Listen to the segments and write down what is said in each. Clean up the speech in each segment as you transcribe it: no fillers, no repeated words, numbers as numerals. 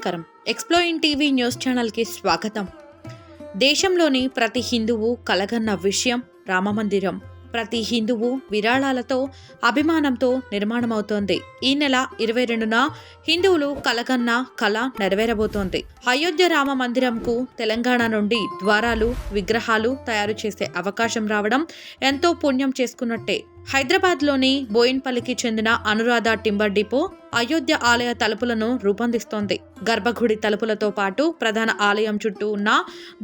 నమస్కారం. ఎక్స్ప్లోయిన్ TV news ఛానల్కి స్వాగతం. దేశంలోని ప్రతి హిందువు కలగన్న విషయం రామమందిరం. ప్రతి హిందువు విరాళాలతో అభిమానంతో నిర్మాణమవుతోంది. ఈ నెల 22న హిందువులు కలగన్న కళ నెరవేరబోతోంది. అయోధ్య రామ మందిరంకు తెలంగాణ నుండి ద్వారాలు, విగ్రహాలు తయారు చేసే అవకాశం రావడం ఎంతో పుణ్యం చేసుకున్నట్టే. హైదరాబాద్లోని బోయిన్పల్లికి చెందిన అనురాధ టింబర్ డిపో అయోధ్య ఆలయ తలుపులను రూపొందిస్తోంది. గర్భగుడి తలుపులతో పాటు ప్రధాన ఆలయం చుట్టూ ఉన్న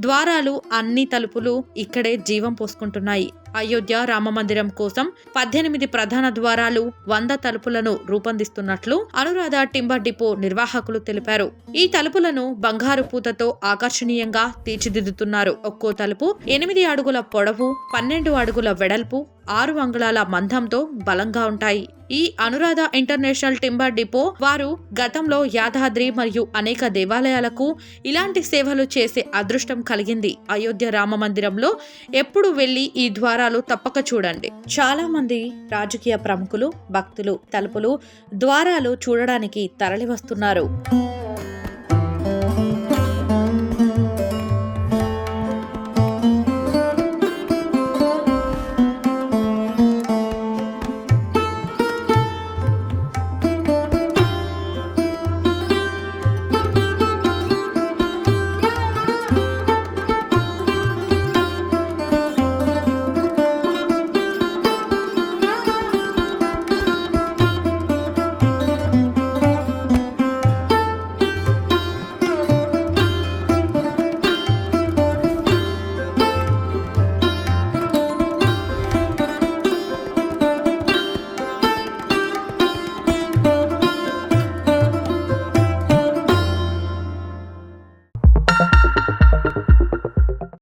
ద్వారాలు, అన్ని తలుపులు ఇక్కడే జీవం పోసుకుంటున్నాయి. అయోధ్య రామమందిరం కోసం 18 ప్రధాన ద్వారాలు, 100 తలుపులను రూపొందిస్తున్నట్లు అనురాధ టింబర్ డిపో నిర్వాహకులు తెలిపారు. ఈ తలుపులను బంగారు పూతతో ఆకర్షణీయంగా తీర్చిదిద్దుతున్నారు. ఒక్కో తలుపు 8 అడుగుల పొడవు, 12 అడుగుల వెడల్పు, 6 అంగుళాల మందంతో బలంగా ఉంటాయి. ఈ అనురాధ ఇంటర్నేషనల్ టింబర్ డిపో వారు గతంలో యాదాద్రి మరియు అనేక దేవాలయాలకు ఇలాంటి సేవలు చేసే అదృష్టం కలిగింది. అయోధ్య రామ మందిరంలో ఎప్పుడు వెళ్లి ఈ ద్వారాలు తప్పక చూడండి. చాలా మంది రాజకీయ ప్రముఖులు, భక్తులు తలుపులు, ద్వారాలు చూడడానికి తరలి వస్తున్నారు.